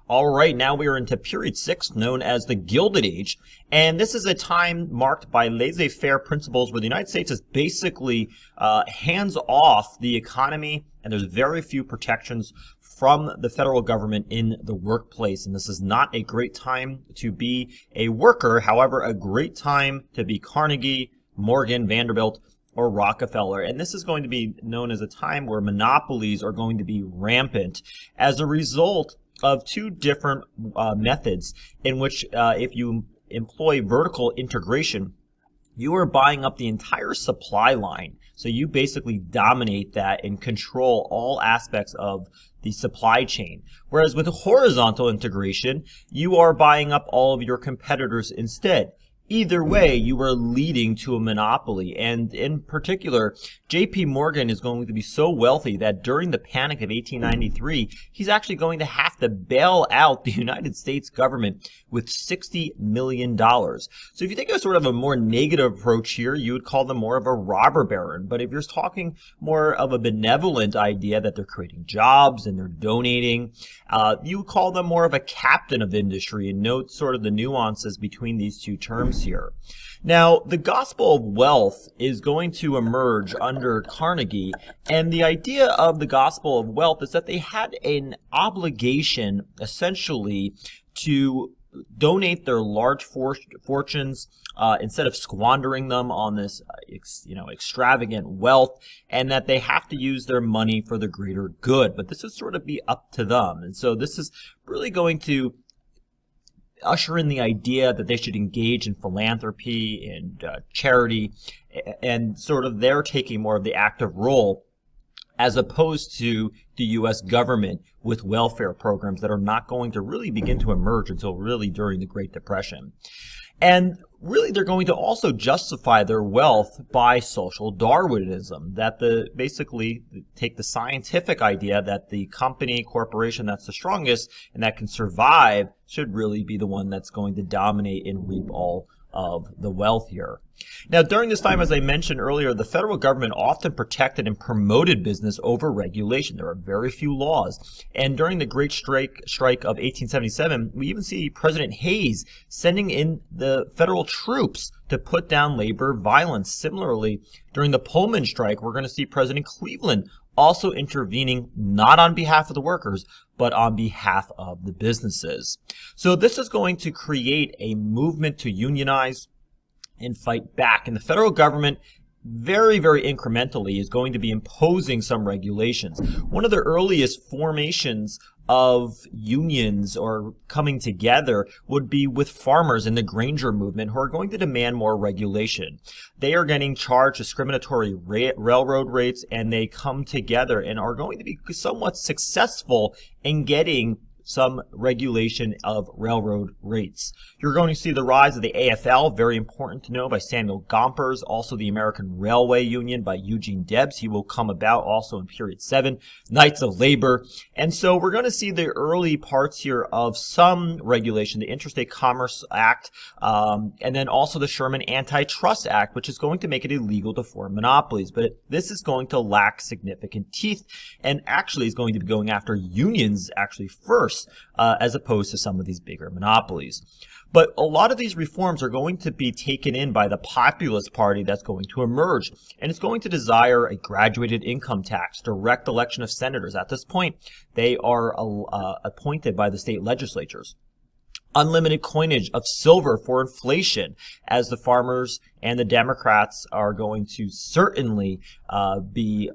All right, now we are into period 6, known as the Gilded Age, and this is a time marked by laissez-faire principles where the United States is basically hands off the economy, and there's very few protections from the federal government in the workplace. And this is not a great time to be a worker, however, a great time to be Carnegie, Morgan, Vanderbilt, or Rockefeller. And this is going to be known as a time where monopolies are going to be rampant as a result of two different methods in which if you employ vertical integration, you are buying up the entire supply line. So you basically dominate that and control all aspects of the supply chain. Whereas with horizontal integration, you are buying up all of your competitors instead. Either way, you are leading to a monopoly. And in particular, J.P. Morgan is going to be so wealthy that during the Panic of 1893, he's actually going to have to bail out the United States government with $60 million. So if you think of sort of a more negative approach here, you would call them more of a robber baron. But if you're talking more of a benevolent idea that they're creating jobs and they're donating, you would call them more of a captain of industry, and note sort of the nuances between these two terms here. Now, the gospel of wealth is going to emerge under Carnegie, and the idea of the gospel of wealth is that they had an obligation, essentially, to donate their large fortunes instead of squandering them on this extravagant wealth, and that they have to use their money for the greater good. But this is sort of be up to them. And so this is really going to usher in the idea that they should engage in philanthropy and charity, and sort of they're taking more of the active role as opposed to the U.S. government with welfare programs that are not going to really begin to emerge until really during the Great Depression. And really, they're going to also justify their wealth by social Darwinism, that basically take the scientific idea that the corporation that's the strongest and that can survive should really be the one that's going to dominate and reap all of the wealth here. Now, during this time, as I mentioned earlier, the federal government often protected and promoted business over regulation. There are very few laws. And during the Great Strike of 1877, we even see President Hayes sending in the federal troops to put down labor violence. Similarly, during the Pullman strike, we're going to see President Cleveland also intervening not on behalf of the workers, but on behalf of the businesses. So this is going to create a movement to unionize and fight back. And the federal government, very, very incrementally, is going to be imposing some regulations. One of the earliest formations of unions or coming together would be with farmers in the Granger movement, who are going to demand more regulation. They are getting charged discriminatory railroad rates, and they come together and are going to be somewhat successful in getting some regulation of railroad rates. You're going to see the rise of the AFL, very important to know, by Samuel Gompers, also the American Railway Union by Eugene Debs. He will come about also in period 7, Knights of Labor. And so we're going to see the early parts here of some regulation, the Interstate Commerce Act, and then also the Sherman Antitrust Act, which is going to make it illegal to form monopolies. But this is going to lack significant teeth, and actually is going to be going after unions actually first, as opposed to some of these bigger monopolies. But a lot of these reforms are going to be taken in by the Populist Party that's going to emerge, and it's going to desire a graduated income tax, direct election of senators. At this point, they are appointed by the state legislatures. Unlimited coinage of silver for inflation, as the farmers and the Democrats are going to certainly be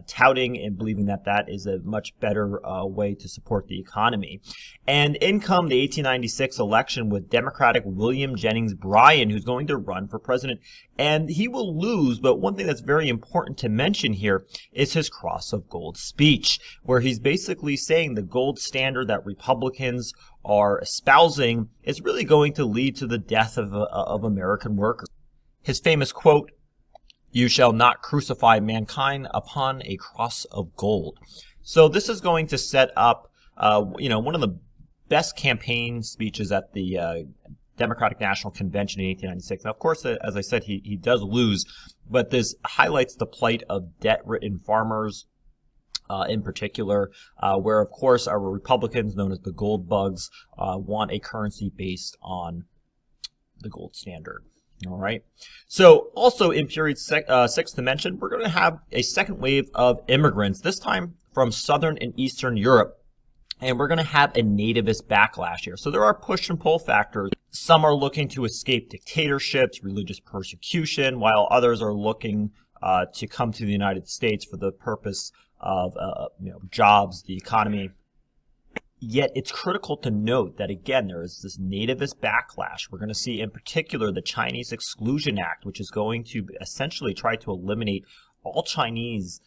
touting and believing that that is a much better way to support the economy. And in come the 1896 election with Democratic William Jennings Bryan, who's going to run for president. And he will lose, but one thing that's very important to mention here is his cross of gold speech, where he's basically saying the gold standard that Republicans are espousing is really going to lead to the death of American workers. His famous quote, "You shall not crucify mankind upon a cross of gold." So this is going to set up, one of the best campaign speeches at the Democratic National Convention in 1896. Now, of course, as I said, he does lose, but this highlights the plight of debt-ridden farmers, in particular, where, of course, our Republicans, known as the gold bugs, want a currency based on the gold standard. All right. So also in period 6 to mention, we're going to have a second wave of immigrants, this time from Southern and Eastern Europe. And we're going to have a nativist backlash here. So there are push and pull factors. Some are looking to escape dictatorships, religious persecution, while others are looking to come to the United States for the purpose of jobs, the economy. Yet it's critical to note that, again, there is this nativist backlash. We're going to see in particular the Chinese Exclusion Act, which is going to essentially try to eliminate all Chinese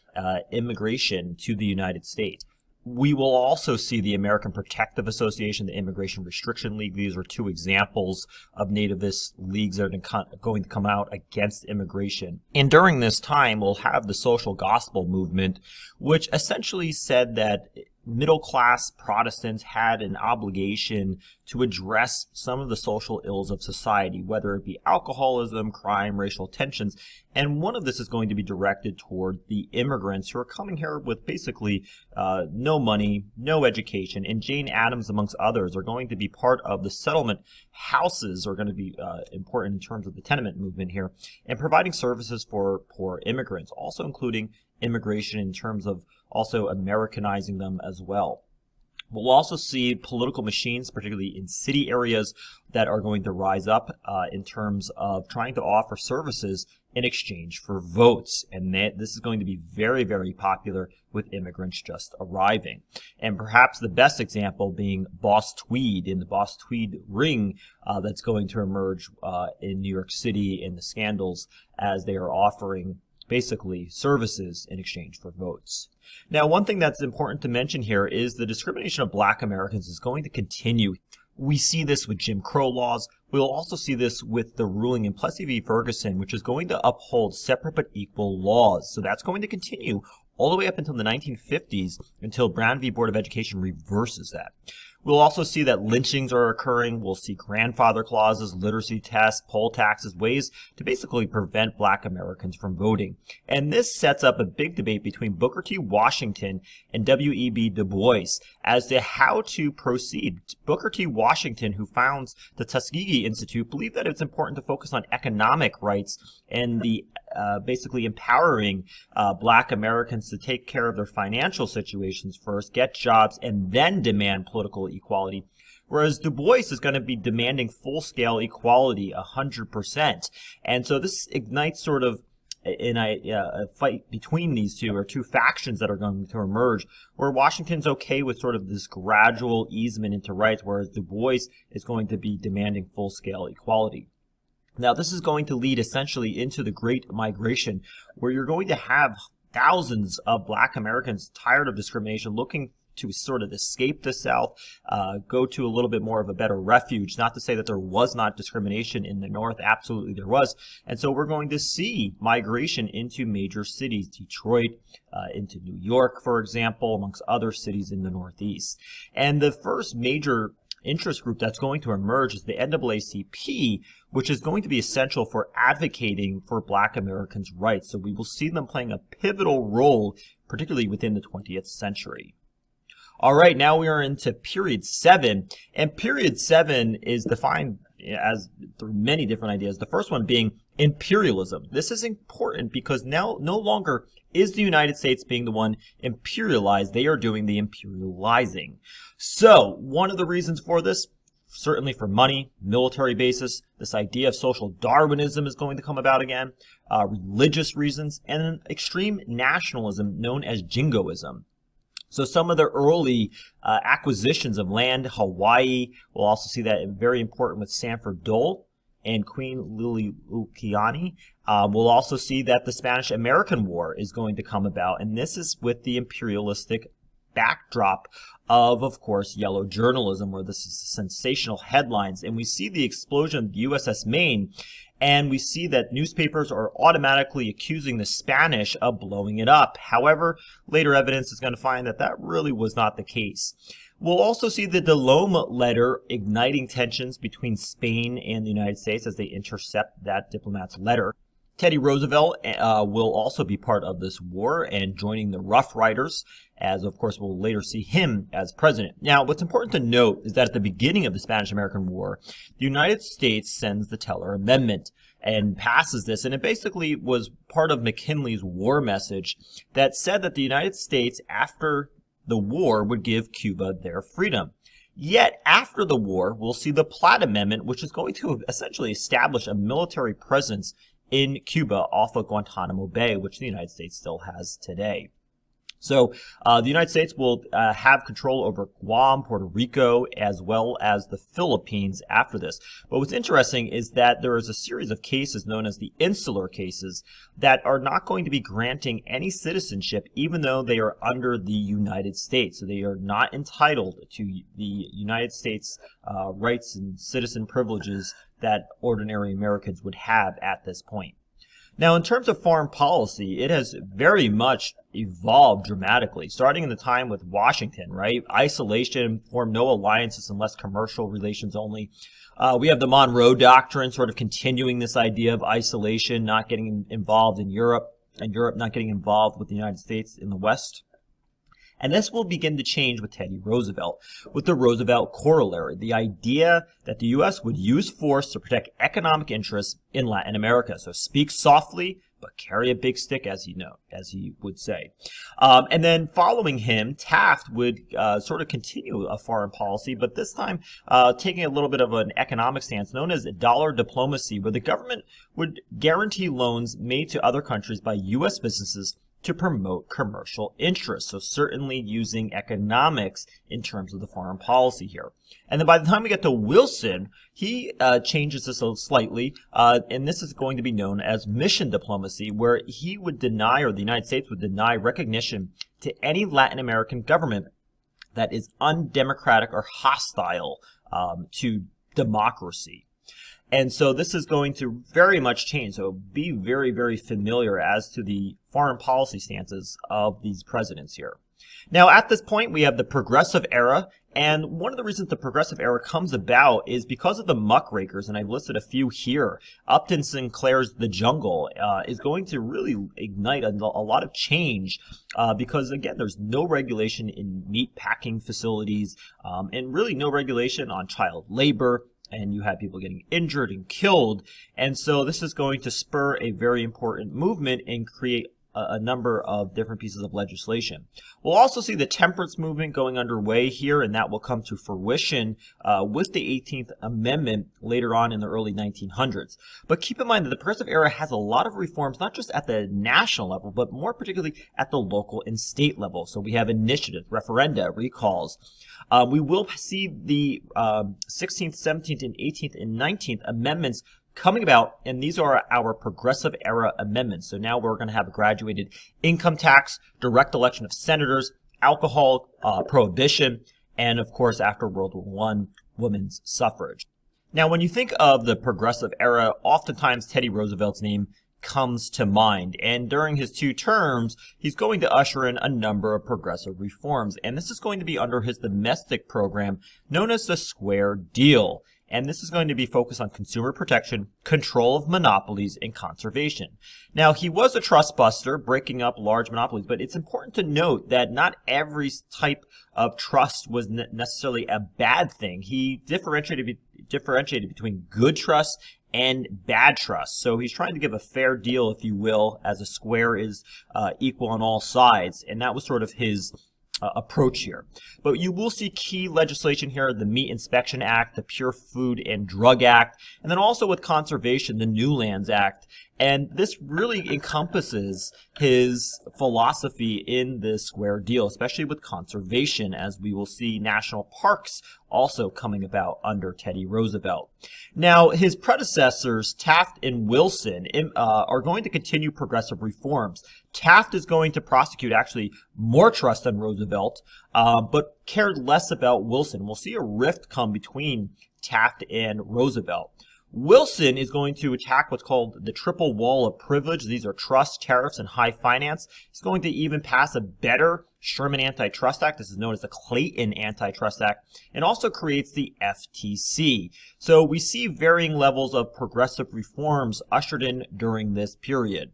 immigration to the United States. We will also see the American Protective Association, the Immigration Restriction League. These are two examples of nativist leagues that are going to come out against immigration. And during this time, we'll have the social gospel movement, which essentially said that middle-class Protestants had an obligation to address some of the social ills of society, whether it be alcoholism, crime, racial tensions. And one of this is going to be directed toward the immigrants who are coming here with basically no money, no education. And Jane Addams, amongst others, are going to be part of the settlement houses, are going to be important in terms of the tenement movement here, and providing services for poor immigrants, also including immigration in terms of also Americanizing them as well. We'll also see political machines, particularly in city areas, that are going to rise up in terms of trying to offer services in exchange for votes. And this is going to be very, very popular with immigrants just arriving. And perhaps the best example being Boss Tweed, in the Boss Tweed ring that's going to emerge in New York City in the scandals, as they are offering basically services in exchange for votes. Now, one thing that's important to mention here is the discrimination of Black Americans is going to continue. We see this with Jim Crow laws. We'll also see this with the ruling in Plessy v. Ferguson, which is going to uphold separate but equal laws. So that's going to continue all the way up until the 1950s, until Brown v. Board of Education reverses that. We'll also see that lynchings are occurring. We'll see grandfather clauses, literacy tests, poll taxes, ways to basically prevent Black Americans from voting. And this sets up a big debate between Booker T. Washington and W.E.B. Du Bois as to how to proceed. Booker T. Washington, who founds the Tuskegee Institute, believed that it's important to focus on economic rights and the basically empowering Black Americans to take care of their financial situations first, get jobs, and then demand political equality. Whereas Du Bois is going to be demanding full-scale equality, 100%. And so this ignites sort of a fight between these two, or two factions that are going to emerge, where Washington's okay with sort of this gradual easement into rights, whereas Du Bois is going to be demanding full-scale equality. Now, this is going to lead essentially into the Great Migration, where you're going to have thousands of Black Americans tired of discrimination, looking to sort of escape the South, go to a little bit more of a better refuge. Not to say that there was not discrimination in the North. Absolutely there was. And so we're going to see migration into major cities, Detroit, into New York, for example, amongst other cities in the Northeast. And the first major interest group that's going to emerge is the NAACP, which is going to be essential for advocating for Black Americans' rights. So we will see them playing a pivotal role, particularly within the 20th century. All right, now we are into period 7, and period 7 is defined as through many different ideas. The first one being imperialism. This is important because now no longer is the United States being the one imperialized. They are doing the imperializing. So one of the reasons for this, certainly for money, military basis, this idea of social Darwinism is going to come about again, religious reasons, and an extreme nationalism known as jingoism. So some of the early acquisitions of land, Hawaii, we'll also see that very important with Sanford Dole and Queen Liliuokalani. We'll also see that the Spanish-American War is going to come about, and this is with the imperialistic backdrop of course, yellow journalism, where this is sensational headlines. And we see the explosion of the USS Maine, and we see that newspapers are automatically accusing the Spanish of blowing it up. However, later evidence is going to find that that really was not the case. We'll also see the Delome letter igniting tensions between Spain and the United States as they intercept that diplomat's letter. Teddy Roosevelt will also be part of this war and joining the Rough Riders, as of course we'll later see him as president. Now, what's important to note is that at the beginning of the Spanish-American War, the United States sends the Teller Amendment and passes this, and it basically was part of McKinley's war message that said that the United States, after the war, would give Cuba their freedom. Yet, after the war, we'll see the Platt Amendment, which is going to essentially establish a military presence in Cuba off of Guantanamo Bay, which the United States still has today. So the United States will have control over Guam, Puerto Rico, as well as the Philippines after this. But what's interesting is that there is a series of cases known as the insular cases that are not going to be granting any citizenship even though they are under the United States. So they are not entitled to the United States rights and citizen privileges that ordinary Americans would have at this point. Now, in terms of foreign policy, it has very much evolved dramatically, starting in the time with Washington, right? Isolation, form no alliances unless commercial relations only. We have the Monroe Doctrine sort of continuing this idea of isolation, not getting involved in Europe, and Europe not getting involved with the United States in the West. And this will begin to change with Teddy Roosevelt, with the Roosevelt corollary, the idea that the U.S. would use force to protect economic interests in Latin America. So speak softly, but carry a big stick, as he would say. And then following him, Taft would sort of continue a foreign policy, but this time taking a little bit of an economic stance known as dollar diplomacy, where the government would guarantee loans made to other countries by U.S. businesses to promote commercial interests. So certainly using economics in terms of the foreign policy here. And then by the time we get to Wilson, he changes this slightly, and this is going to be known as mission diplomacy, where he would deny, or the United States would deny, recognition to any Latin American government that is undemocratic or hostile to democracy. And so this is going to very much change. So be very, very familiar as to the foreign policy stances of these presidents here. Now, at this point, we have the Progressive Era. And one of the reasons the Progressive Era comes about is because of the muckrakers, and I've listed a few here. Upton Sinclair's The Jungle is going to really ignite a lot of change because, again, there's no regulation in meat packing facilities and really no regulation on child labor. And you have people getting injured and killed. And so this is going to spur a very important movement and create a number of different pieces of legislation. We'll also see the temperance movement going underway here, and that will come to fruition with the 18th Amendment later on in the early 1900s. But keep in mind that the Progressive Era has a lot of reforms, not just at the national level, but more particularly at the local and state level. So we have initiatives, referenda, recalls. We will see the 16th, 17th, and 18th and 19th Amendments coming about, and these are our Progressive Era amendments. So now we're going to have a graduated income tax, direct election of senators, alcohol prohibition, and of course, after World War I, women's suffrage. Now, when you think of the Progressive Era, oftentimes Teddy Roosevelt's name comes to mind. And during his 2 terms, he's going to usher in a number of progressive reforms. And this is going to be under his domestic program known as the Square Deal. And this is going to be focused on consumer protection, control of monopolies, and conservation. Now, he was a trust buster, breaking up large monopolies, but it's important to note that not every type of trust was necessarily a bad thing. He differentiated between good trust and bad trust. So he's trying to give a fair deal, if you will, as a square is equal on all sides. And that was sort of his approach here. But you will see key legislation here, the Meat Inspection Act, the Pure Food and Drug Act, and then also with conservation, the New Lands Act. And this really encompasses his philosophy in this Square Deal, especially with conservation, as we will see national parks also coming about under Teddy Roosevelt. Now, his predecessors, Taft and Wilson, are going to continue progressive reforms. Taft is going to prosecute actually more trust than Roosevelt, but cared less about Wilson. We'll see a rift come between Taft and Roosevelt. Wilson is going to attack what's called the triple wall of privilege. These are trust, tariffs, and high finance. He's going to even pass a better Sherman Antitrust Act. This is known as the Clayton Antitrust Act, and also creates the FTC. So we see varying levels of progressive reforms ushered in during this period.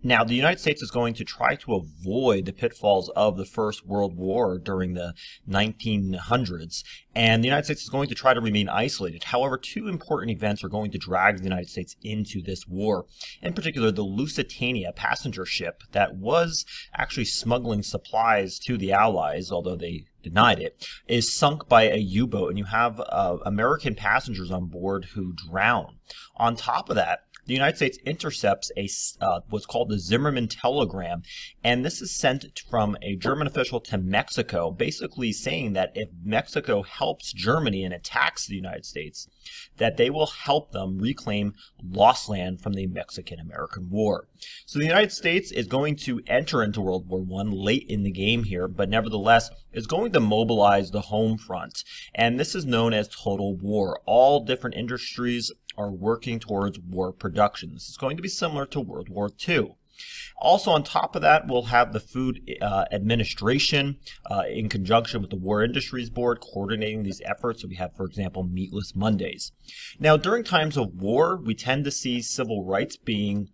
Now, the United States is going to try to avoid the pitfalls of the First World War during the 1900s, and the United States is going to try to remain isolated. However, two important events are going to drag the United States into this war. In particular, the Lusitania passenger ship that was actually smuggling supplies to the Allies, although they denied it, is sunk by a U-boat, and you have American passengers on board who drown. On top of that, the United States intercepts what's called the Zimmerman telegram, and this is sent from a German official to Mexico, basically saying that if Mexico helps Germany and attacks the United States, that they will help them reclaim lost land from the Mexican-American War. So the United States is going to enter into World War I late in the game here, but nevertheless is going to mobilize the home front, and this is known as total war. All different industries are working towards war production. This is going to be similar to World War II. Also, on top of that, we'll have the Food Administration in conjunction with the War Industries Board coordinating these efforts. So we have, for example, Meatless Mondays. Now, during times of war, we tend to see civil rights being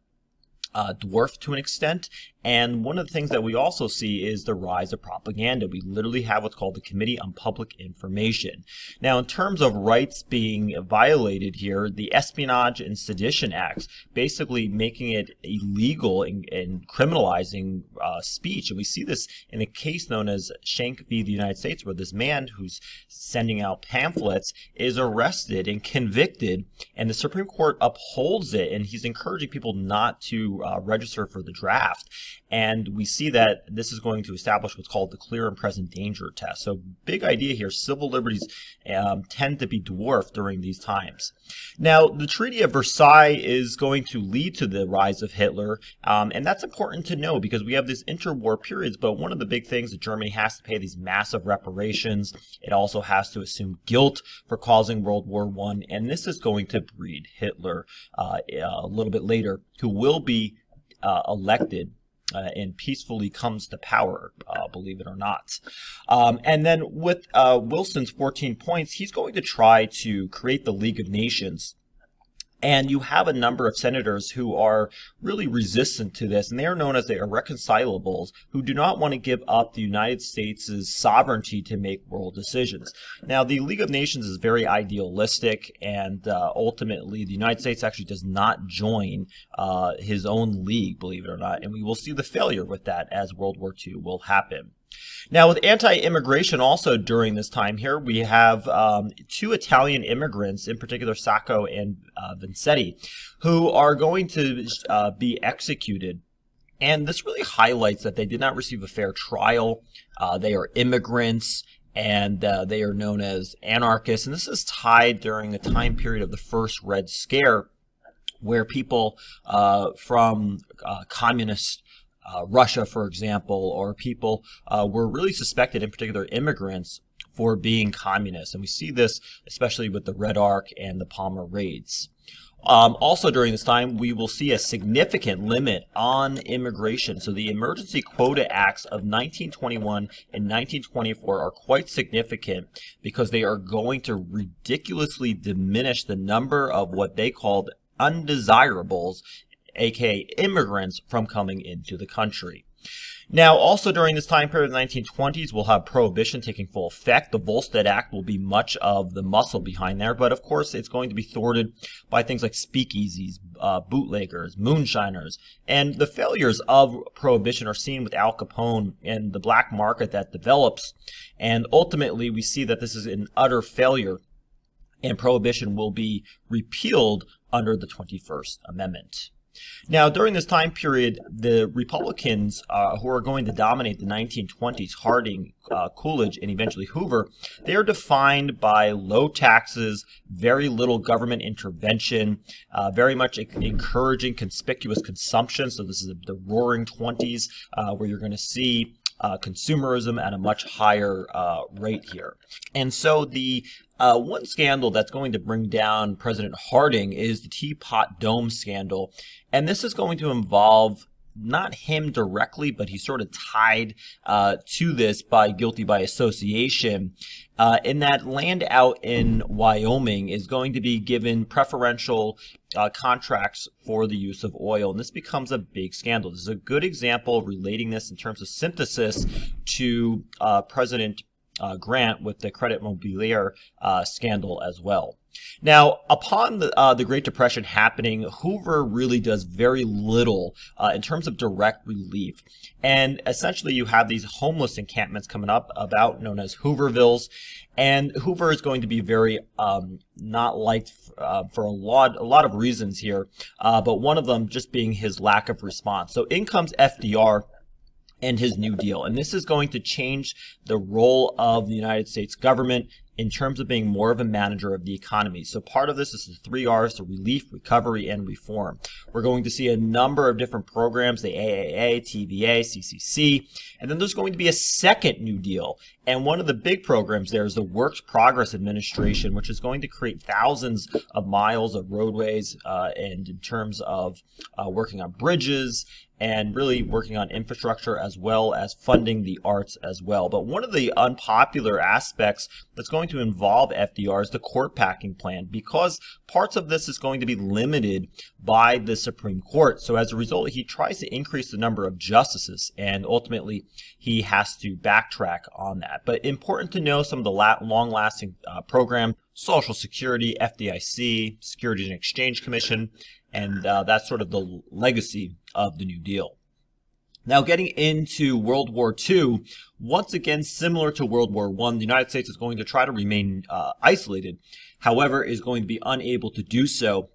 dwarfed to an extent. And one of the things that we also see is the rise of propaganda. We literally have what's called the Committee on Public Information. Now, in terms of rights being violated here, the Espionage and Sedition Acts, basically making it illegal and criminalizing speech. And we see this in a case known as Schenck v. the United States, where this man who's sending out pamphlets is arrested and convicted, and the Supreme Court upholds it, and he's encouraging people not to register for the draft. And we see that this is going to establish what's called the clear and present danger test. So big idea here, civil liberties tend to be dwarfed during these times. Now, the Treaty of Versailles is going to lead to the rise of Hitler, and that's important to know because we have these interwar periods, but one of the big things that Germany has to pay these massive reparations. It also has to assume guilt for causing World War I, and this is going to breed Hitler a little bit later, who will be elected and peacefully comes to power, believe it or not. And then with Wilson's 14 points, he's going to try to create the League of Nations. And you have a number of senators who are really resistant to this, and they are known as the irreconcilables, who do not want to give up the United States' sovereignty to make world decisions. Now, the League of Nations is very idealistic, and ultimately the United States actually does not join his own league, believe it or not, and we will see the failure with that as World War II will happen. Now, with anti-immigration also during this time here, we have two Italian immigrants, in particular Sacco and Vanzetti, who are going to be executed. And this really highlights that they did not receive a fair trial. They are immigrants, and they are known as anarchists. And this is tied during the time period of the first Red Scare, where people from communist Russia, for example, or people were really suspected, in particular immigrants, for being communists. And we see this especially with the Red Arc and the Palmer raids. Also during this time, we will see a significant limit on immigration. So the Emergency Quota Acts of 1921 and 1924 are quite significant because they are going to ridiculously diminish the number of what they called undesirables, aka immigrants, from coming into the country. Now, also during this time period of the 1920s, we'll have Prohibition taking full effect. The Volstead Act will be much of the muscle behind there, but of course it's going to be thwarted by things like speakeasies, bootleggers, moonshiners, and the failures of Prohibition are seen with Al Capone and the black market that develops, and ultimately we see that this is an utter failure, and Prohibition will be repealed under the 21st Amendment. Now, during this time period, the Republicans who are going to dominate the 1920s, Harding, Coolidge, and eventually Hoover, they are defined by low taxes, very little government intervention, very much encouraging conspicuous consumption. So this is the Roaring 20s, where you're going to see consumerism at a much higher rate here. And so the one scandal that's going to bring down President Harding is the Teapot Dome scandal. And this is going to involve not him directly, but he's sort of tied to this by guilty by association, in that land out in Wyoming is going to be given preferential contracts for the use of oil. And this becomes a big scandal. This is a good example of relating this in terms of synthesis to President Grant with the Credit Mobilier scandal as well. Now, upon the Great Depression happening, Hoover really does very little in terms of direct relief. And essentially, you have these homeless encampments coming up about, known as Hoovervilles. And Hoover is going to be very not liked for a lot of reasons here, but one of them just being his lack of response. So in comes FDR and his New Deal. And this is going to change the role of the United States government in terms of being more of a manager of the economy. So part of this is the 3 R's, so relief, recovery, and reform. We're going to see a number of different programs, the AAA, TVA, CCC, and then there's going to be a second New Deal. And one of the big programs there is the Works Progress Administration, which is going to create thousands of miles of roadways, and in terms of working on bridges, and really working on infrastructure as well as funding the arts as well. But one of the unpopular aspects that's going to involve FDR is the court packing plan, because parts of this is going to be limited by the Supreme Court. So as a result, he tries to increase the number of justices, and ultimately he has to backtrack on that. But important to know some of the long-lasting programs: Social Security, FDIC, Securities and Exchange Commission, and that's sort of the legacy of the New Deal. Now, getting into World War II, once again, similar to World War I, the United States is going to try to remain isolated, however, is going to be unable to do so.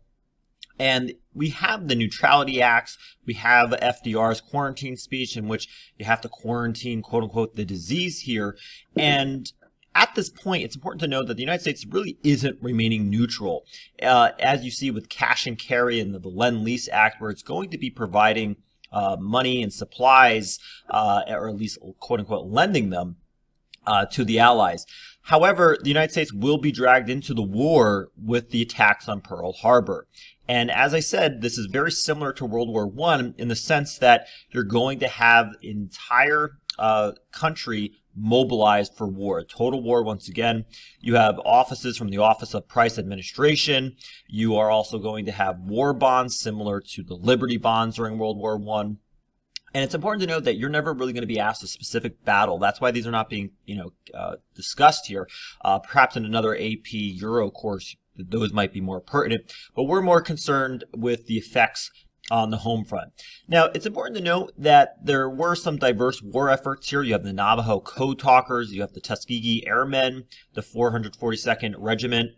And we have the Neutrality Acts, we have FDR's quarantine speech, in which you have to quarantine, quote unquote, the disease here. And at this point, it's important to note that the United States really isn't remaining neutral. As you see with cash and carry and the Lend-Lease Act, where it's going to be providing money and supplies, or at least, quote unquote, lending them to the Allies. However, the United States will be dragged into the war with the attacks on Pearl Harbor. And as I said, this is very similar to World War I in the sense that you're going to have an entire country mobilized for war, total war. Once again, you have offices from the Office of Price Administration. You are also going to have war bonds similar to the Liberty bonds during World War I. And it's important to note that you're never really going to be asked a specific battle. That's why these are not being, discussed here. Perhaps in another AP Euro course, those might be more pertinent. But we're more concerned with the effects on the home front. Now, it's important to note that there were some diverse war efforts here. You have the Navajo Code Talkers, you have the Tuskegee Airmen, the 442nd Regiment.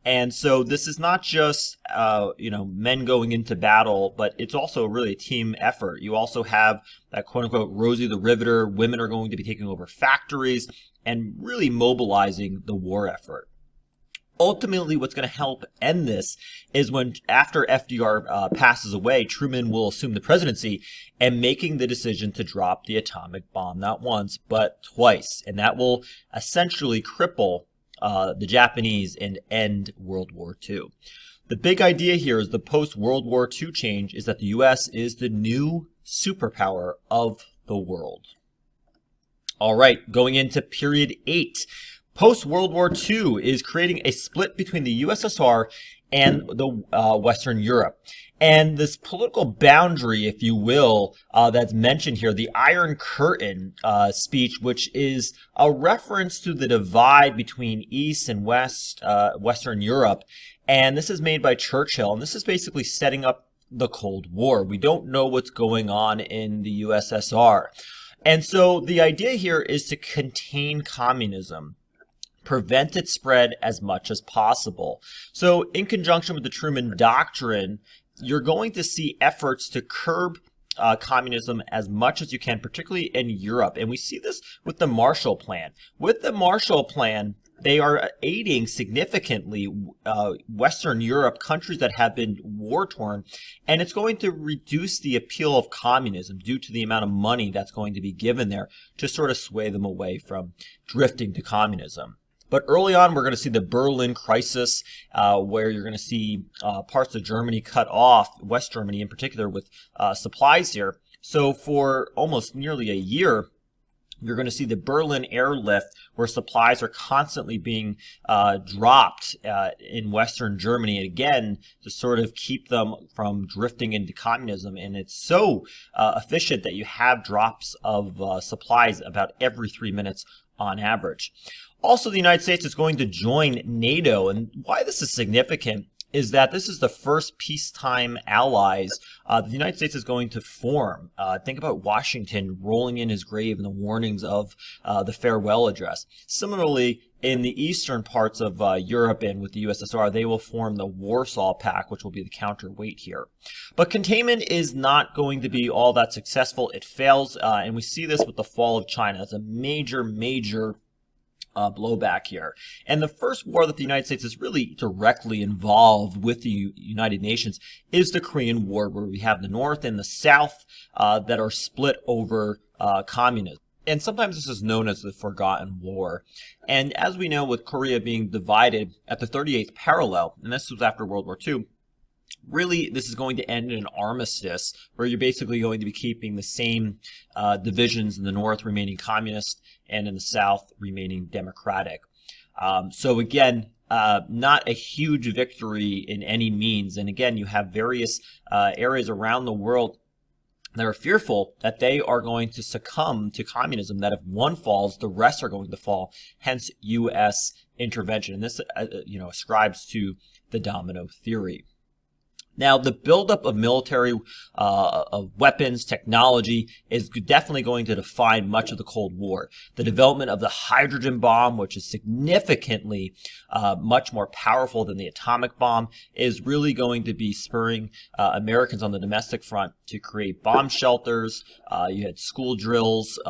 And so this is not just, men going into battle, but it's also really a team effort. You also have that quote unquote Rosie the Riveter. Women are going to be taking over factories and really mobilizing the war effort. Ultimately, what's going to help end this is when, after FDR passes away, Truman will assume the presidency and making the decision to drop the atomic bomb, not once, but twice. And that will essentially cripple the Japanese and end World War II. The big idea here is the post-World War II change is that the U.S. is the new superpower of the world. All right, going into period 8. Post-World War II is creating a split between the USSR and the Western Europe. And this political boundary, if you will, that's mentioned here, the Iron Curtain speech, which is a reference to the divide between East and West, Western Europe. And this is made by Churchill. And this is basically setting up the Cold War. We don't know what's going on in the USSR. And so the idea here is to contain communism, prevent its spread as much as possible. So in conjunction with the Truman Doctrine, you're going to see efforts to curb communism as much as you can, particularly in Europe. And we see this with the Marshall Plan. With the Marshall Plan, they are aiding significantly Western Europe, countries that have been war-torn, and it's going to reduce the appeal of communism due to the amount of money that's going to be given there to sort of sway them away from drifting to communism. But early on, we're going to see the Berlin crisis, where you're going to see parts of Germany cut off, West Germany in particular, with supplies here. So for almost nearly a year, you're going to see the Berlin airlift, where supplies are constantly being dropped in Western Germany, and again, to sort of keep them from drifting into communism. And it's so efficient that you have drops of supplies about every 3 minutes on average. Also, the United States is going to join NATO, and why this is significant is that this is the first peacetime allies the United States is going to form. Think about Washington rolling in his grave and the warnings of the farewell address. Similarly, in the eastern parts of Europe and with the USSR, they will form the Warsaw Pact, which will be the counterweight here. But containment is not going to be all that successful. It fails, and we see this with the fall of China. It's a major blowback here. And the first war that the United States is really directly involved with the United Nations is the Korean War, where we have the North and the South that are split over communism. And sometimes this is known as the Forgotten War. And as we know, with Korea being divided at the 38th parallel, and this was after World War II, really, this is going to end in an armistice where you're basically going to be keeping the same divisions in the North remaining communist and in the South remaining democratic. So again, not a huge victory in any means. And again, you have various areas around the world that are fearful that they are going to succumb to communism, that if one falls, the rest are going to fall, hence U.S. intervention. And this ascribes to the domino theory. Now, the buildup of military of weapons, technology, is definitely going to define much of the Cold War. The development of the hydrogen bomb, which is significantly much more powerful than the atomic bomb, is really going to be spurring Americans on the domestic front to create bomb shelters. You had school drills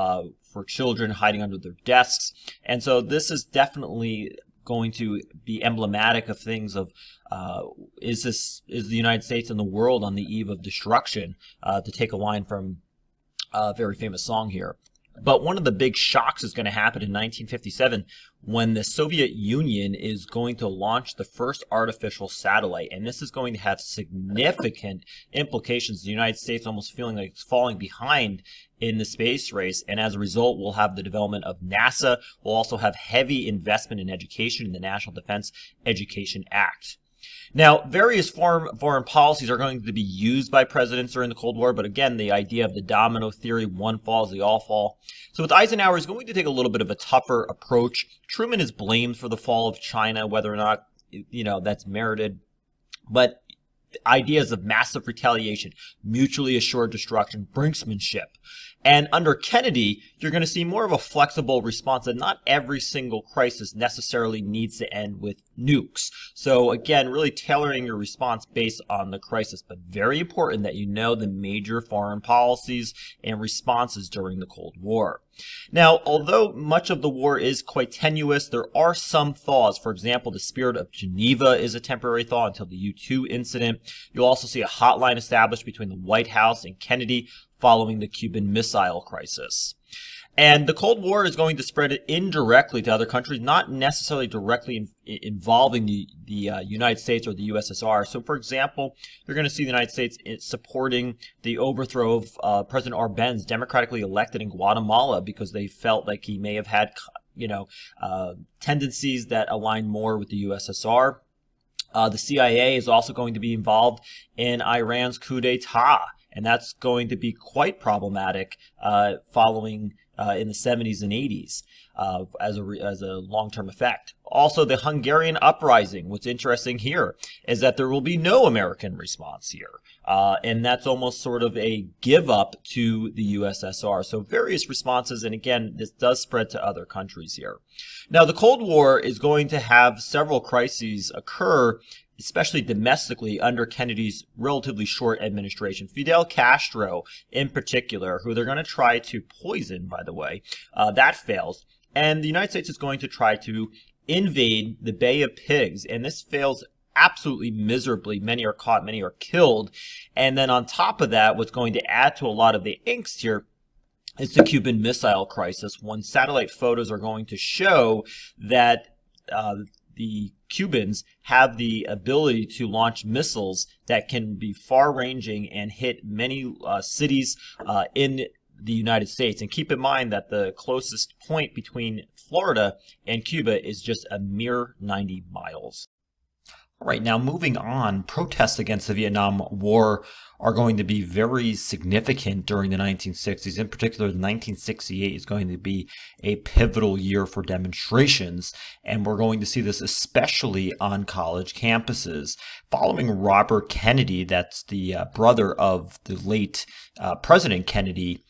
for children hiding under their desks. And so this is definitely going to be emblematic of things of is the United States and the world on the eve of destruction, to take a line from a very famous song here. But one of the big shocks is going to happen in 1957 when the Soviet Union is going to launch the first artificial satellite. And this is going to have significant implications. The United States almost feeling like it's falling behind in the space race. And as a result, we'll have the development of NASA. We'll also have heavy investment in education in the National Defense Education Act. Now, various foreign policies are going to be used by presidents during the Cold War, but again, the idea of the domino theory, one falls, they all fall. So with Eisenhower, he's going to take a little bit of a tougher approach. Truman is blamed for the fall of China, whether or not, that's merited. But ideas of massive retaliation, mutually assured destruction, brinksmanship. And under Kennedy, you're going to see more of a flexible response, that not every single crisis necessarily needs to end with nukes. So again, really tailoring your response based on the crisis, but very important that you know the major foreign policies and responses during the Cold War. Now, although much of the war is quite tenuous, there are some thaws. For example, the spirit of Geneva is a temporary thaw until the U-2 incident. You'll also see a hotline established between the White House and Kennedy following the Cuban Missile Crisis. And the Cold War is going to spread indirectly to other countries, not necessarily directly involving the United States or the USSR. So, for example, you're going to see the United States supporting the overthrow of President Arbenz, democratically elected in Guatemala, because they felt like he may have had, tendencies that align more with the USSR. The CIA is also going to be involved in Iran's coup d'etat, and that's going to be quite problematic following in the 70s and 80s as a long-term effect. Also, the Hungarian uprising. What's interesting here is that there will be no American response here. And that's almost sort of a give up to the USSR. So various responses, and again, this does spread to other countries here. Now, the Cold War is going to have several crises occur, especially domestically, under Kennedy's relatively short administration. Fidel Castro, in particular, who they're going to try to poison, by the way, that fails. And the United States is going to try to invade the Bay of Pigs, and this fails absolutely miserably. Many are caught, many are killed. And then on top of that, what's going to add to a lot of the angst here is the Cuban Missile Crisis, when satellite photos are going to show that the Cubans have the ability to launch missiles that can be far-ranging and hit many cities in the United States. And keep in mind that the closest point between Florida and Cuba is just a mere 90 miles. All right, now moving on, protests against the Vietnam War are going to be very significant during the 1960s. In particular, 1968 is going to be a pivotal year for demonstrations, and we're going to see this especially on college campuses. Following Robert Kennedy, that's the brother of the late President Kennedy,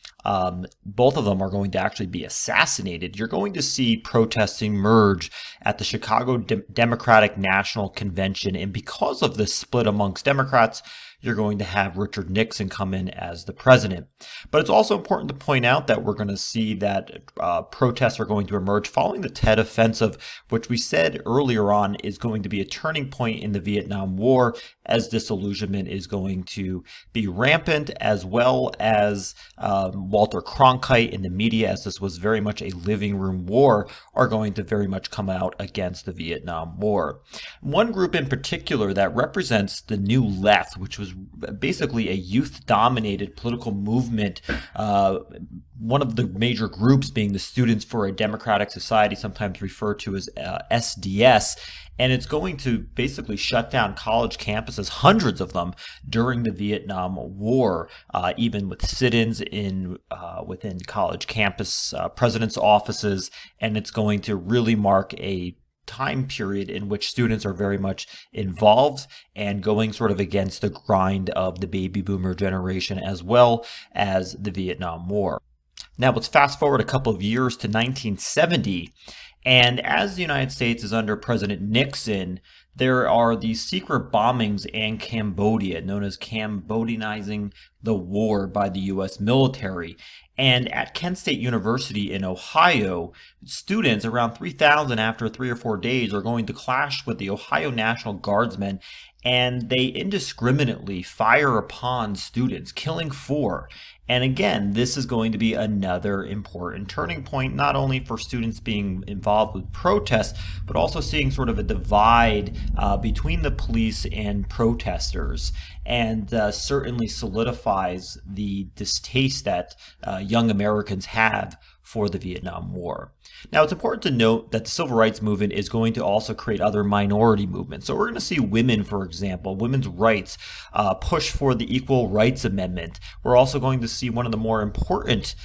both of them are going to actually be assassinated. You're going to see protesting merge at the Chicago Democratic National Convention, and because of this split amongst Democrats, you're going to have Richard Nixon come in as the president. But it's also important to point out that we're going to see that protests are going to emerge following the Tet Offensive, which we said earlier on is going to be a turning point in the Vietnam War, as disillusionment is going to be rampant, as well as Walter Cronkite in the media, as this was very much a living room war, are going to very much come out against the Vietnam War. One group in particular that represents the New Left, which was basically a youth-dominated political movement, one of the major groups being the Students for a Democratic Society, sometimes referred to as SDS, and it's going to basically shut down college campuses, hundreds of them, during the Vietnam War, even with sit-ins within college campus presidents' offices, and it's going to really mark a time period in which students are very much involved and going sort of against the grind of the baby boomer generation as well as the Vietnam War. Now let's fast forward a couple of years to 1970, and as the United States is under President Nixon, there are these secret bombings in Cambodia, known as Cambodianizing the war by the U.S. military. And at Kent State University in Ohio, students, around 3,000 after 3 or 4 days, are going to clash with the Ohio National Guardsmen, and they indiscriminately fire upon students, killing 4. And again, this is going to be another important turning point, not only for students being involved with protests, but also seeing sort of a divide between the police and protesters, and certainly solidifies the distaste that young Americans have for the Vietnam War. Now, it's important to note that the civil rights movement is going to also create other minority movements. So we're going to see women, for example, women's rights, push for the Equal Rights Amendment. We're also going to see one of the more important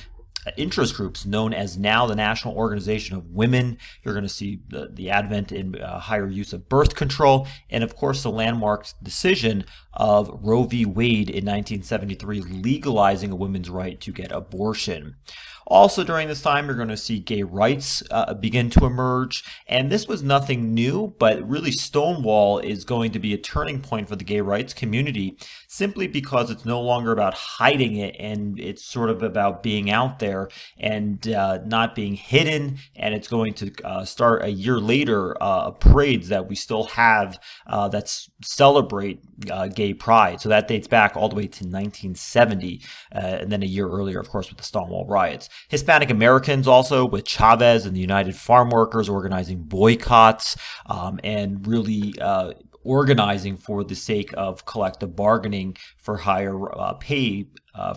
interest groups known as now the National Organization of Women. You're going to see the advent in higher use of birth control, and of course the landmark decision of Roe v. Wade in 1973 legalizing a woman's right to get abortion. Also during this time, you're going to see gay rights begin to emerge, and this was nothing new, but really Stonewall is going to be a turning point for the gay rights community, simply because it's no longer about hiding it, and it's sort of about being out there and not being hidden. And it's going to start a year later parades that we still have that celebrate gay pride. So that dates back all the way to 1970, and then a year earlier, of course, with the Stonewall riots. Hispanic Americans also, with Chavez and the United Farm Workers organizing boycotts and really organizing for the sake of collective bargaining for higher pay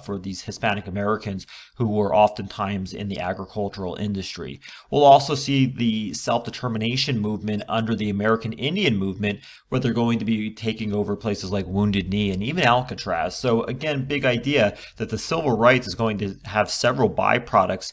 for these Hispanic Americans who were oftentimes in the agricultural industry. We'll also see the self-determination movement under the American Indian movement, where they're going to be taking over places like Wounded Knee and even Alcatraz. So again, big idea that the civil rights is going to have several byproducts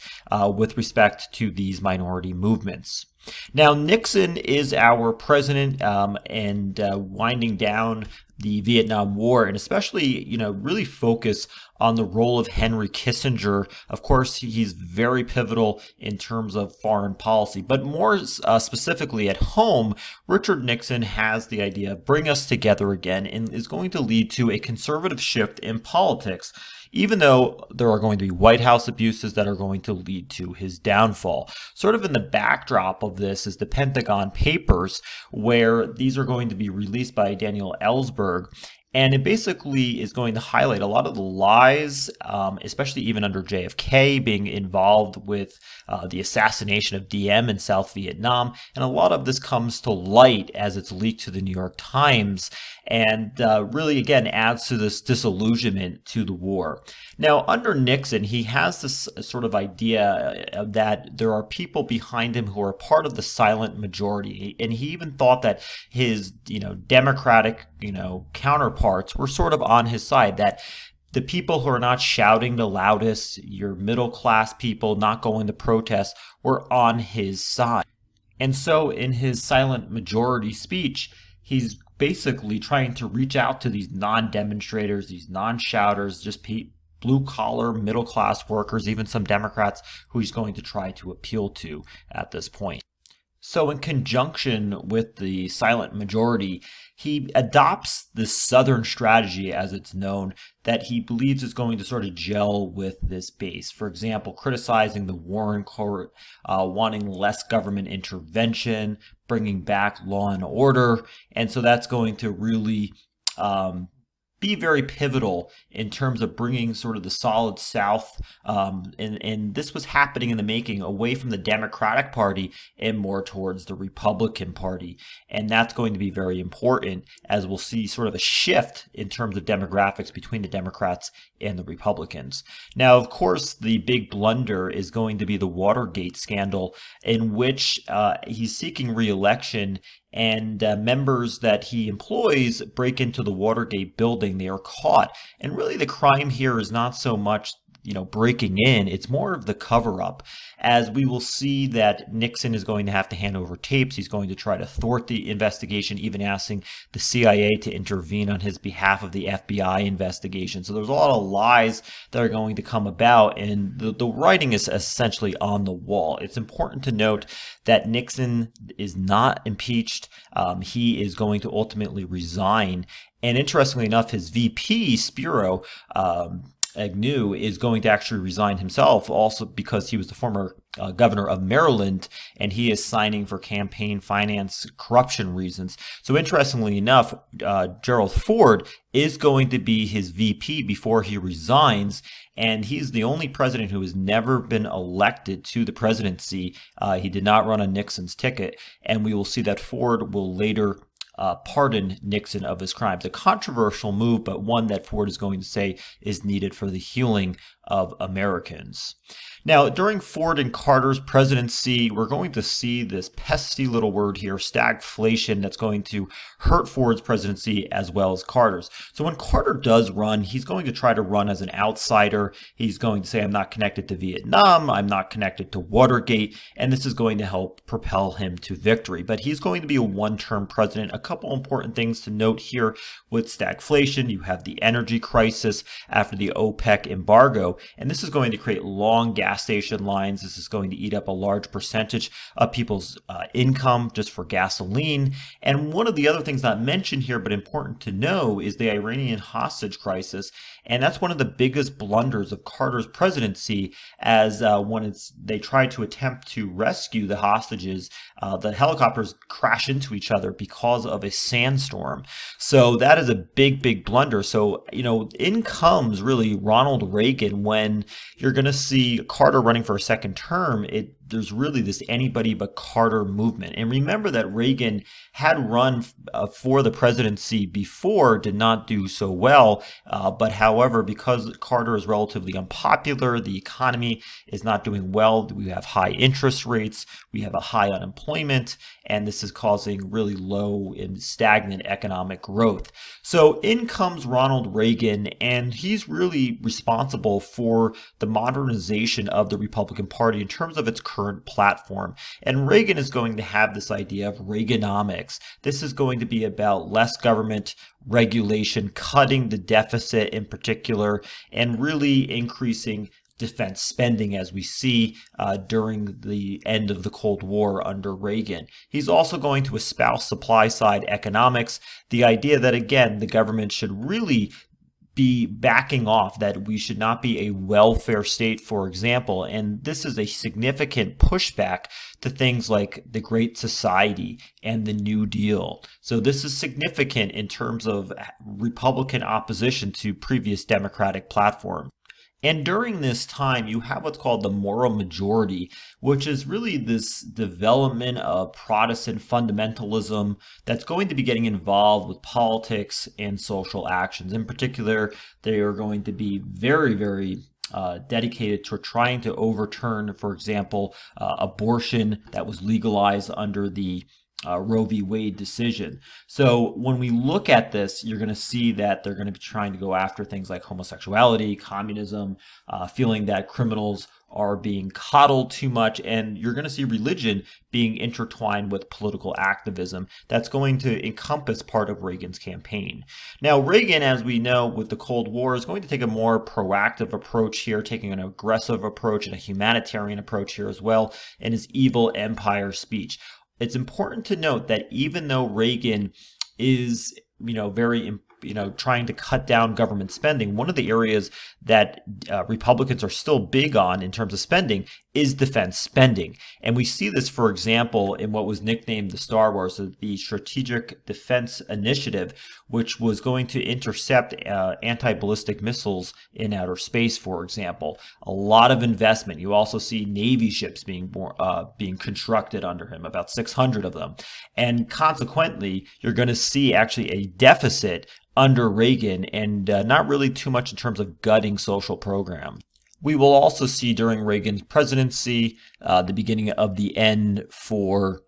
with respect to these minority movements. Now, Nixon is our president, and winding down the Vietnam War, and especially, really focus on the role of Henry Kissinger. Of course, he's very pivotal in terms of foreign policy, but more specifically at home, Richard Nixon has the idea of bring us together again, and is going to lead to a conservative shift in politics, even though there are going to be White House abuses that are going to lead to his downfall. Sort of in the backdrop of this is the Pentagon Papers, where these are going to be released by Daniel Ellsberg. And it basically is going to highlight a lot of the lies, especially even under JFK being involved with the assassination of Diem in South Vietnam. And a lot of this comes to light as it's leaked to the New York Times and really, again, adds to this disillusionment to the war. Now, under Nixon, he has this sort of idea that there are people behind him who are part of the silent majority. And he even thought that his, Democratic, counterparts were sort of on his side, that the people who are not shouting the loudest, your middle class people not going to protest, were on his side. And so in his silent majority speech, he's basically trying to reach out to these non-demonstrators, these non-shouters, just blue collar, middle class workers, even some Democrats who he's going to try to appeal to at this point. So in conjunction with the silent majority, he adopts this Southern strategy, as it's known, that he believes is going to sort of gel with this base. For example, criticizing the Warren Court, wanting less government intervention, bringing back law and order. And so that's going to really be very pivotal in terms of bringing sort of the solid South, and this was happening in the making, away from the Democratic Party and more towards the Republican Party. And that's going to be very important, as we'll see sort of a shift in terms of demographics between the Democrats and the Republicans. Now, of course, the big blunder is going to be the Watergate scandal, in which he's seeking re-election, and members that he employs break into the Watergate building. They are caught. And really the crime here is not so much breaking in, it's more of the cover-up, as we will see that Nixon is going to have to hand over tapes. He's going to try to thwart the investigation, even asking the CIA to intervene on his behalf of the FBI investigation. So there's a lot of lies that are going to come about, and the writing is essentially on the wall. It's important to note that Nixon is not impeached. He is going to ultimately resign. And interestingly enough, his VP, Spiro Agnew, is going to actually resign himself, also because he was the former governor of Maryland, and he is signing for campaign finance corruption reasons. So interestingly enough, Gerald Ford is going to be his VP before he resigns, and he's the only president who has never been elected to the presidency. He did not run on Nixon's ticket, and we will see that Ford will later pardon Nixon of his crimes. A controversial move, but one that Ford is going to say is needed for the healing of Americans. Now, during Ford and Carter's presidency, we're going to see this pesky little word here, stagflation, that's going to hurt Ford's presidency as well as Carter's. So when Carter does run, he's going to try to run as an outsider. He's going to say, I'm not connected to Vietnam, I'm not connected to Watergate, and this is going to help propel him to victory. But he's going to be a one-term president. A couple important things to note here with stagflation. You have the energy crisis after the OPEC embargo, and this is going to create long gas station lines. This is going to eat up a large percentage of people's income just for gasoline. And one of the other things not mentioned here, but important to know, is the Iranian hostage crisis. And that's one of the biggest blunders of Carter's presidency, as when they tried to attempt to rescue the hostages, the helicopters crash into each other because of a sandstorm. So that is a big, big blunder. So, in comes really Ronald Reagan. When you're going to see Carter running for a second term, there's really this anybody but Carter movement. And remember that Reagan had run for the presidency before, did not do so well. But however, because Carter is relatively unpopular, the economy is not doing well. We have high interest rates, we have a high unemployment, and this is causing really low and stagnant economic growth. So in comes Ronald Reagan, and he's really responsible for the modernization of the Republican Party in terms of its current platform. And Reagan is going to have this idea of Reaganomics. This is going to be about less government regulation, cutting the deficit in particular, and really increasing defense spending, as we see during the end of the Cold War under Reagan. He's also going to espouse supply side economics, the idea that, again, the government should really be backing off, that we should not be a welfare state, for example. And this is a significant pushback to things like the Great Society and the New Deal. So this is significant in terms of Republican opposition to previous Democratic platforms. And during this time, you have what's called the moral majority, which is really this development of Protestant fundamentalism that's going to be getting involved with politics and social actions. In particular, they are going to be very, very dedicated to trying to overturn, for example, abortion that was legalized under the Roe v. Wade decision. So when we look at this, you're going to see that they're going to be trying to go after things like homosexuality, communism, feeling that criminals are being coddled too much, and you're going to see religion being intertwined with political activism. That's going to encompass part of Reagan's campaign. Now, Reagan, as we know, with the Cold War, is going to take a more proactive approach here, taking an aggressive approach and a humanitarian approach here as well in his evil empire speech. It's important to note that even though Reagan is, very, trying to cut down government spending, one of the areas that Republicans are still big on in terms of spending is defense spending. And we see this, for example, in what was nicknamed the Star Wars, the Strategic Defense Initiative, which was going to intercept anti-ballistic missiles in outer space, for example. A lot of investment. You also see Navy ships being constructed under him, about 600 of them. And consequently, you're going to see actually a deficit under Reagan, and not really too much in terms of gutting social programs. We will also see during Reagan's presidency the beginning of the end for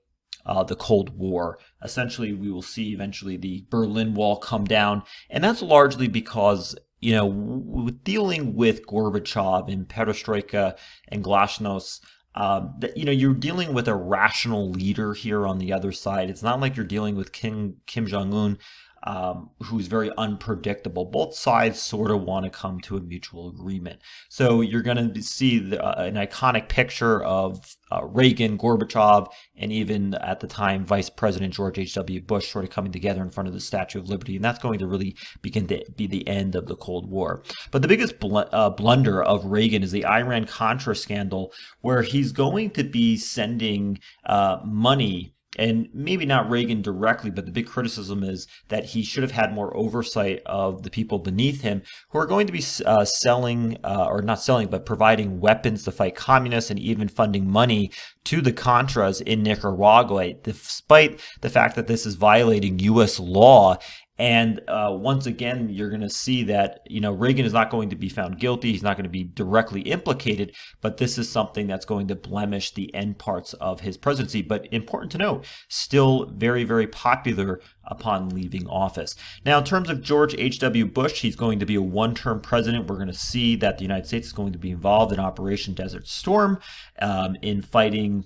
the Cold War. Essentially, we will see eventually the Berlin Wall come down, and that's largely because dealing with Gorbachev and Perestroika and Glasnost, you're dealing with a rational leader here on the other side. It's not like you're dealing with Kim Jong-un, who's very unpredictable. Both sides sort of want to come to a mutual agreement. So you're going to see an iconic picture of Reagan, Gorbachev, and even at the time Vice President George H.W. Bush sort of coming together in front of the Statue of Liberty. And that's going to really begin to be the end of the Cold War. But the biggest blunder of Reagan is the Iran-Contra scandal, where he's going to be sending money. And maybe not Reagan directly, but the big criticism is that he should have had more oversight of the people beneath him who are going to be providing weapons to fight communists and even funding money to the Contras in Nicaragua, despite the fact that this is violating U.S. law. And once again, you're going to see that, Reagan is not going to be found guilty. He's not going to be directly implicated, but this is something that's going to blemish the end parts of his presidency. But important to note, still very, very popular upon leaving office. Now, in terms of George H.W. Bush, he's going to be a one-term president. We're going to see that the United States is going to be involved in Operation Desert Storm in fighting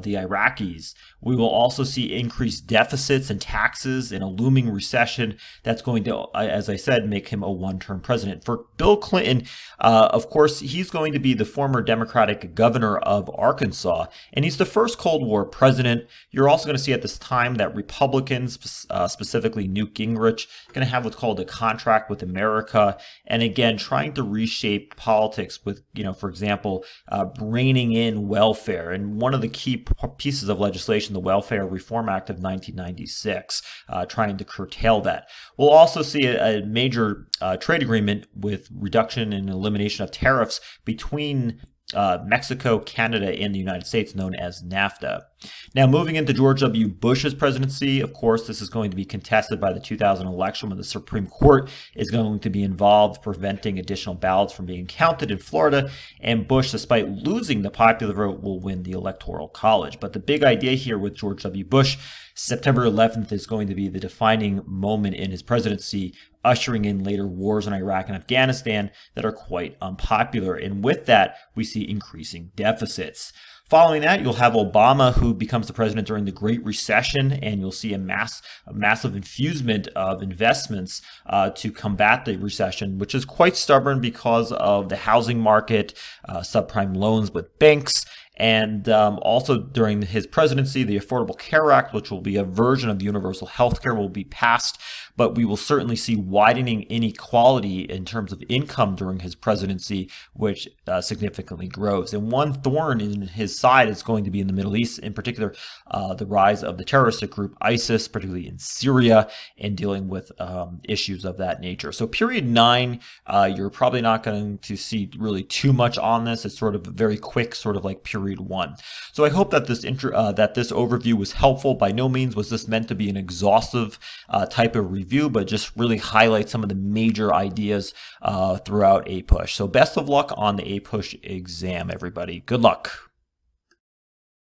the Iraqis. We will also see increased deficits and taxes and a looming recession that's going to, as I said, make him a one-term president. For Bill Clinton, of course, he's going to be the former Democratic governor of Arkansas, and he's the first Cold War president. You're also going to see at this time that Republicans, specifically Newt Gingrich, going to have what's called a contract with America, and again, trying to reshape politics with, for example, reining in welfare. And one of the key pieces of legislation, the Welfare Reform Act of 1996, trying to curtail that. We'll also see a major trade agreement with reduction and elimination of tariffs between Mexico, Canada, and the United States, known as NAFTA. Now, moving into George W. Bush's presidency, of course, this is going to be contested by the 2000 election when the Supreme Court is going to be involved, preventing additional ballots from being counted in Florida. And Bush, despite losing the popular vote, will win the Electoral College. But the big idea here with George W. Bush, September 11th is going to be the defining moment in his presidency, ushering in later wars in Iraq and Afghanistan that are quite unpopular. And with that, we see increasing deficits. Following that, you'll have Obama, who becomes the president during the Great Recession, and you'll see a massive infusement of investments to combat the recession, which is quite stubborn because of the housing market, subprime loans with banks, And also during his presidency, the Affordable Care Act, which will be a version of universal health care, will be passed. But we will certainly see widening inequality in terms of income during his presidency, which significantly grows. And one thorn in his side is going to be in the Middle East, in particular, the rise of the terroristic group ISIS, particularly in Syria, and dealing with issues of that nature. So period 9, you're probably not going to see really too much on this. It's sort of very quick, sort of like period 1. So I hope that this overview was helpful. By no means was this meant to be an exhaustive type of review, but just really highlight some of the major ideas throughout APUSH. So best of luck on the APUSH exam, everybody. Good luck.